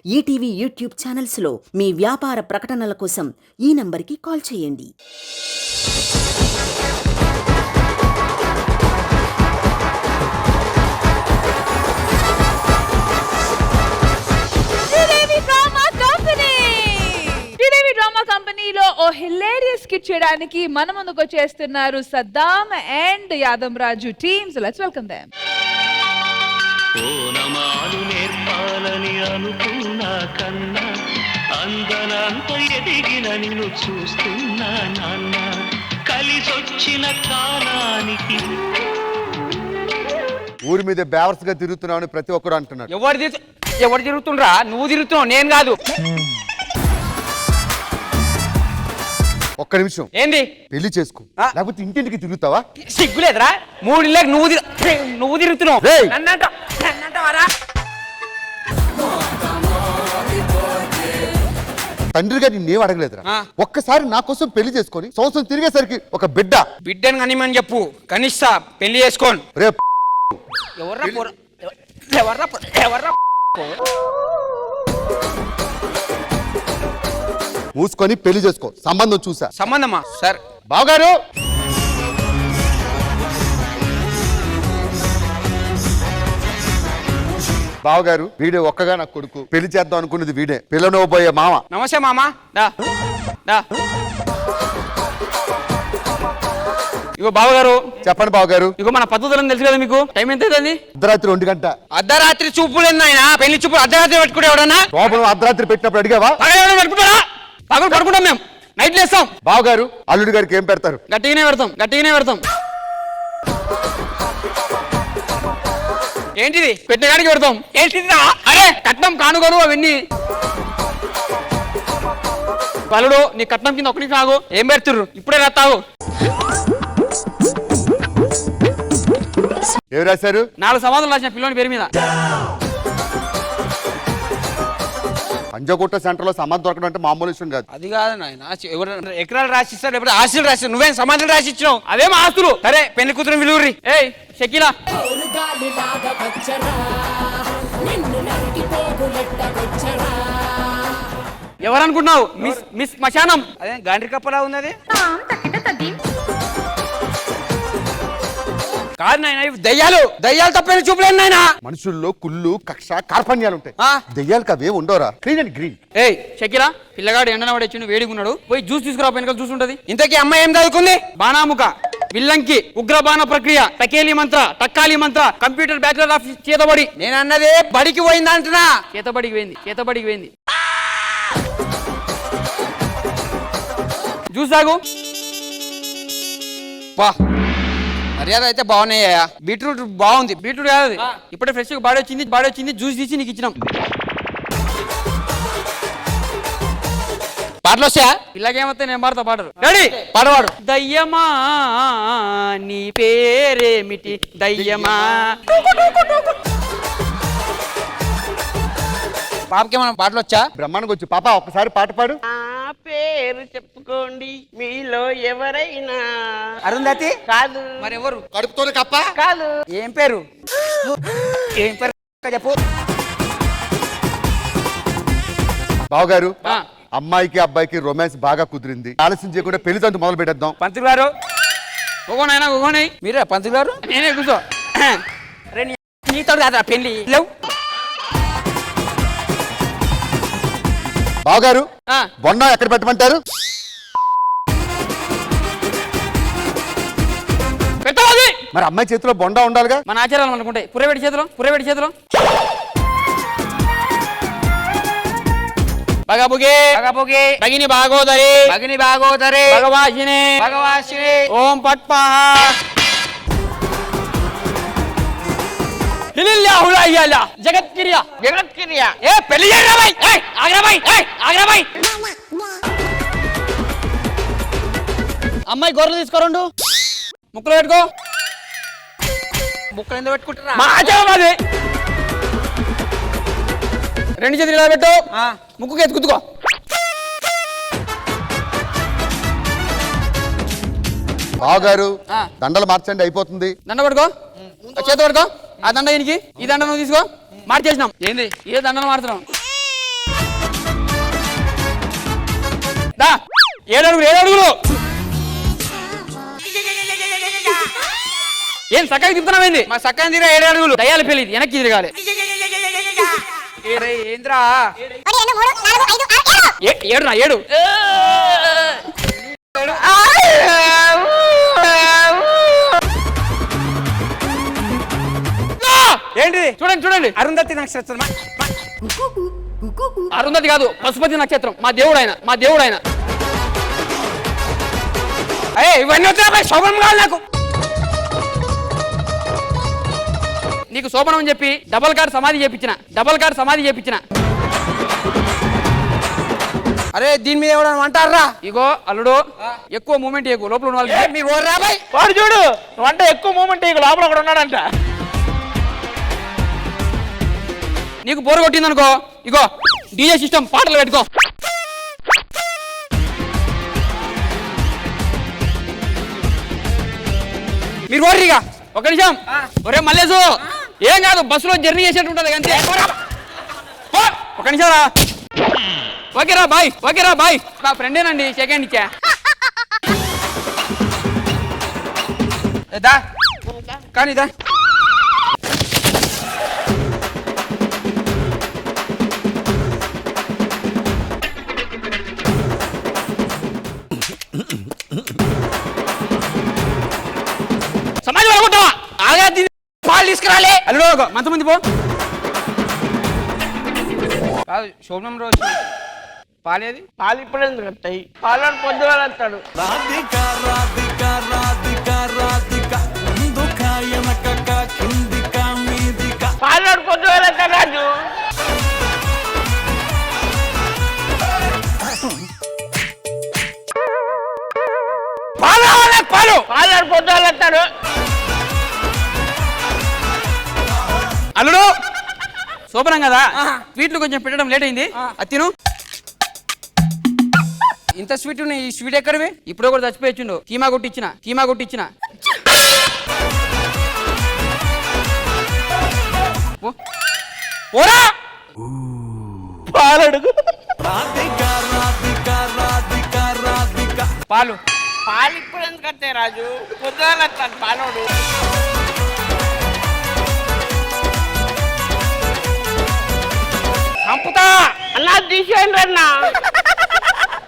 ETV YouTube ఛానల్స్లో మీ వ్యాపార ప్రకటనల కోసం ఈ నంబర్కి కాల్ చేయండి. కంపెనీలో ఓ హిలేరియస్ స్కిట్ చేయడానికి మన ముందుకు వచ్చేస్తున్నారు Saddam and Yadav Raju teams. Let's welcome them. ఓనమాలు నేర్పాలని అనుకున్నా కన్నా అందనంత ఎదిగిన నిన్ను చూస్తున్నా నాన్న కలిసొచ్చిన కాలానికి. ఊరి మీద బ్యావర్స్ గా తిరుగుతున్నావు ప్రతి ఒక్కరు అంటున్నాడు. ఎవరు తిరుగుతుండ్రా? నువ్వు తిరుగుతున్నావు, నేను కాదు. ఒక్క నిమిషం, ఏంది? పెళ్లి చేసుకో, లేకపోతే ఇంటింటికి తిరుగుతావా? సిగ్గులేదురా? మూడిళ్ళకి నువ్వు తిరుగుతున్నావు. తండ్రి గారు నిన్నేం అడగలేదురా? ఒక్కసారి నా కోసం పెళ్లి చేసుకొని సంవత్సరం తిరిగేసరికి ఒక బిడ్డను కనిమని చెప్పు, కనిష్ట పెళ్లి చేసుకోను. రేపు మూసుకొని పెళ్లి చేసుకో. సంబంధం చూసా. సంబంధమా సార్? బావగారు, బావగారు వీడే ఒక్కగా నా కొడుకు. పెళ్లి చేద్దాం అనుకున్నది వీడే, పిల్లనోబోయే మామ. నమస్తే మామ. ఇగో బావగారు. చెప్పండి బావగారు. ఇగో మన పద్ధతులను తెలుసు కదా మీకు. టైం ఎంత అవుతుంది? అర్ధరాత్రి 1 గంట. అర్ధరాత్రి చూపులు ఆయన పెళ్లి చూపులు అర్ధరాత్రి పెట్టుకుంటే ఎవడన్నా? లోపల అర్ధరాత్రి పెట్టినప్పుడు అడిగావా? పెట్టుకుంటారా? పగలు పడుకుంటాం మేము, నైట్ లేస్తాం. బావగారు అల్లుడి గారికి ఏం పెడతారు? గట్టిగానే పెడతాం. ఏంటిది? పెట్టగానికి పెడతాం. ఏంటిది? అరే కట్నం కానుగోను అవన్నీ. అల్లుడు నీ కట్నం కింద ఒకటి కాగు. ఏం పెడుతుర్రు? ఇప్పుడే రాస్తావు. ఏం రాశారు? 4 సమాధానాలు రాసిన పిల్లోని పేరు మీద. పంజాగుట్ట సెంటర్ లో సమాధి దొరకడం అంటే మామూలు విషయం కాదు. అది కాదు నాయన, ఎకరాలు రాసిస్తారు, లేకపోతే ఆస్తులు రాసిస్తారు. నువ్వేం సమాధానం రాసి ఇచ్చినావు? అవేం ఆస్తులు. సరే పెళ్లి కూతురు విలువరి. ఏయ్ షకీలా, ఎవరనుకుంటున్నావు? మిస్ మశానం. అదే గాండ్రి కప్పలా ఉన్నది. కాదు నాయన, దయ్యాలు తప్పని చూపలేను నాయన. మనుషుల్లో కుళ్ళు, కక్ష, కార్పణ్యాలు ఉంటాయి. దయ్యాలకు అవే ఉండవురా. Green and green. ఏయ్ షకీలా, పిల్లగాడు ఎండన పడేచ్చి వేడిగా ఉన్నాడు, పోయి జ్యూస్ తీసుకురా. వెనకాల జ్యూస్ ఉంటది. ఇంతకీ అమ్మాయి ఏం చదువుకుంది? బాణాముఖ, విల్లంకి, ఉగ్రబాణ ప్రక్రియ, టకేలి మంత్ర, టక్కాలి మంత్ర, కంప్యూటర్ బ్యాచులర్ ఆఫ్ చేతబడి. నేను అన్నదే బడికి పోయింది అంటున్నా. చేతబడికి పోయింది. జ్యూస్ తాగు. వా మర్యాద అయితే బాగున్నాయా? బీట్రూట్ బాగుంది. బీట్రూట్ కాదు, ఇప్పుడే ఫ్రెష్ బాడీ వచ్చింది. జ్యూస్ తీసి నీకు ఇచ్చినాం. పాటలు వస్తాయా? ఇలాగేమొస్తే నేను పాడతా. పాడరు డాడీ, పాడవాడు. దయ్యమా నీ పేరేమిటి? దయ్యమా. పాపకేమన్నా పాటలు వచ్చా? బ్రహ్మాండంగా వచ్చి. పాప ఒక్కసారి పాట పాడు. పేరు చెప్పుకోండి మీలో ఎవరైనా. అరుంధతి కాదు. మరి ఎవరు? కడుపుతోనే కప్ప కాదు. ఏం పేరు చెప్పు. బావగారు, అమ్మాయికి అబ్బాయికి రొమాన్స్ బాగా కుదిరింది. ఆలస్యం చేయకుండా పెళ్లి తంతు మొదలు పెట్టేద్దాం. పంతులు గారు ఒగోనైనా మీరే పంతులు గారు. నేనే కూర్చో. నీతో కాదా పెళ్లి? లేవు. బావగారు, బొండ ఎక్కడ పెట్టమంటారు? పెట్టాలి. మరి అమ్మాయి చేతిలో బొండ ఉండాలిగా. మన ఆచారాలు అనుకుంటాయి. పురవేడి చేతిలో బగబుగే భగిని భాగోదరి భగవాసిని ఓం పట్పాహ జగత్కిర్య. ఏ పెళ్లి అమ్మాయి గొర్రెలు తీసుకోరండు. ముక్కలు పెట్టుకో. ముక్కలు ఎందుకు పెట్టుకుంటారా? మా ఆచారం అది. 2 చేతులు ఇలా పెట్టు. ముక్కుకి ఎత్తుకుతుకో. బావగారు దండలు మార్చండి, అయిపోతుంది. దండ పడుకో, చేతి పడుకో. ఆ దండ ఈయనకి, ఈ దండ నువ్వు తీసుకో. మార్చేసినాం. ఏంది ఏ దండను మారుతున్నాం? దా 7 అడుగులు 7 అడుగులు. ఏం చక్కగా తిప్పుతున్నావేంది? మా చక్కగా తిరిగా 7 అడుగులు. దయ్యాల పెళ్లి వెనక్కి తిరగాలి. ఏంద్రా 7 ఏంటిది? చూడండి చూడండి, అరుంధతి నక్షత్రం. అరుంధతి కాదు, పశుపతి నక్షత్రం. మా దేవుడు ఆయన, మా దేవుడు ఆయన. అయ్యే ఇవన్నీ వచ్చినా శోభనం కావాలి నాకు. నీకు శోభనం అని చెప్పి డబల్ కార్ సమాధి చేపించిన. అరే దీని మీద ఎవడన్నా అంటారా? ఇగో అల్లుడు, ఎక్కువ మూమెంట్ ఎక్కువ లోపల ఉన్న వాళ్ళకి. మీరు ఓ రాబాయ్ వాడు చూడు, వంట ఎక్కువ మూమెంట్ ఇక లోపల ఒకడు ఉన్నాడంట. నీకు బోరు కొట్టింది అనుకో, ఇగో డీజే సిస్టమ్ పాటలు పెట్టుకో. మీరు ఓర్రిగా ఒక నిమిషం. ఒరే మల్లేసు, ఏం కాదు, బస్సులో జర్నీ చేసేట్టు ఉంటుంది అంతే. ఒక నిమిషం రా. ఓకేరా బాయ్. నా ఫ్రెండేనండి, సెకండ్ ఇచ్చా. దా కానీ దా. సమాజం అనుకుంటావా? ఆగా పాలు తీసుకురాలే. అల్లుడు మంతమంది పో. కాదు శోభనం రోజు పాలేది? పాలు ఇప్పుడు ఎందుకు వస్తాయి? పాలను పొద్దుగాల వస్తాడు. పాలను పొద్దుగాల వస్తాడు రాజు. పాలను పొద్దుగాల వస్తాడు. అల్లుడు శోభనం కదా, స్వీట్లు కొంచెం పెట్టడం లేట్ అయింది. అది తిను. ఇంత స్వీట్ ఉన్నాయి, ఈ స్వీట్ ఎక్కడివి? ఇప్పుడు కూడా చచ్చిపోయిచ్చిండు. కీమా కొట్టిచ్చిన. ఓరా పాలడుగు. పాలు పాలు ఇప్పుడు ఎందుకు వస్తాయి రాజు? పొద్దుగాల వస్తాడు పాలోడు. చంపుతా అన్నా తీసేయండి అన్నా.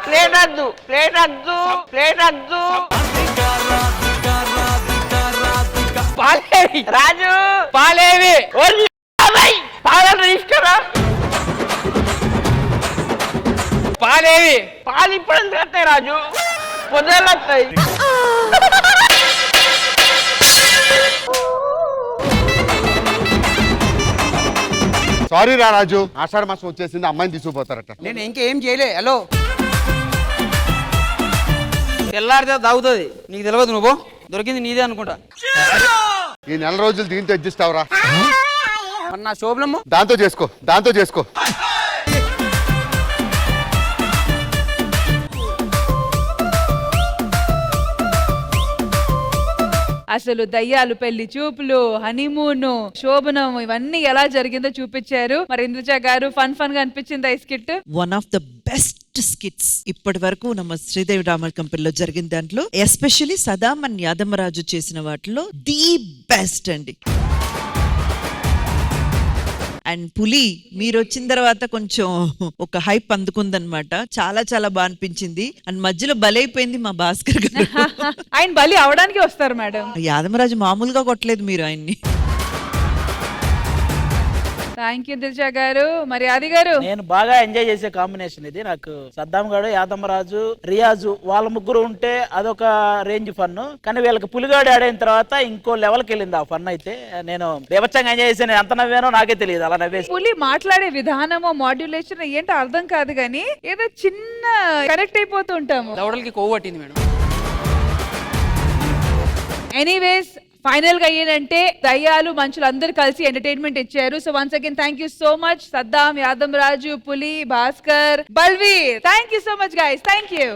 ప్లేట్ వద్దు. పాలేవి రాజు పాలేవి. పాలను తీసుకురా. పాలేవి పాలు ఇప్పుడు ఎందుకు వస్తాయి రాజు? పొద్దుగాల వస్తాయి. సారీ రా రాజు, ఆషాఢ మాసం వచ్చేసింది, అమ్మాయిని తీసుకుపోతారట. నేను ఇంకేం చేయలే. హలో తెల్లారితే దాగుతుంది, నీకు తెలియదు. నువ్వు దొరికింది నీదే అనుకుంటా. ఈ నెల రోజులు దీంతో అడ్జస్ట్ అవరా. మరి నా శోభనము దాంతో చేసుకో. అసలు దయ్యాలు పెళ్లి చూపులు, హనీమూన్, శోభనం ఇవన్నీ ఎలా జరిగిందో చూపించారు. మరి ఇంద్రజ గారు ఫన్ గా అనిపించింది ఈ skit? One of the best skits ఇప్పటి వరకు ನಮ್ಮ శ్రీదేవి డ్రామా కంపెనీలో జరిగిన దాంట్లో, ఎస్పెషల్లీ సదాం అండ్ యాదమరాజు చేసిన వాటిలో ది బెస్ట్ అండి. అండ్ పులి మీరు వచ్చిన తర్వాత కొంచెం ఒక హైప్ అందుకుందనమాట. చాలా చాలా బాగా అనిపించింది. అండ్ మధ్యలో బలైపోయింది మా భాస్కర్ గారు. ఆయన బలి అవడానికి వస్తారు మేడం. యాదమరాజు మామూలుగా కొట్టలేదు మీరు ఆయన్ని. థ్యాంక్ యూ దిల్షా గారు. మరి ఆది గారు? నేను బాగా ఎంజాయ్ చేసే కాంబినేషన్ ఇది. నాకు సద్దాం గాడు, యాదమరాజు, రియాజు వాళ్ళ ముగ్గురు ఉంటే అదొక రేంజ్ ఫన్. కానీ వీళ్ళకి పులిగాడు ఆడిన తర్వాత ఇంకో లెవెల్కి వెళ్ళింది ఆ ఫన్. అయితే నేను బేబచ్చంగా ఎంజాయ్ చేసి ఎంత నవ్వానో నాకే తెలియదు. అలా నవ్వేసి పులి మాట్లాడే విధానము, మాడ్యులేషన్ ఏంటో అర్థం కాదు, కానీ ఏదో చిన్న కనెక్ట్ అయిపోతూ ఉంటాము. దవడలకి కొవ్వు పట్టింది మేడం. ఎనీవేస్ ఫైనల్ గా ఏంటంటే దయ్యాలు మనుషులు అందరూ కలిసి ఎంటర్టైన్మెంట్ ఇచ్చారు. So once again thank you so much Saddam, Yadamaraju, Puli, Bhaskar, Balveer. Thank you so much guys. Thank you.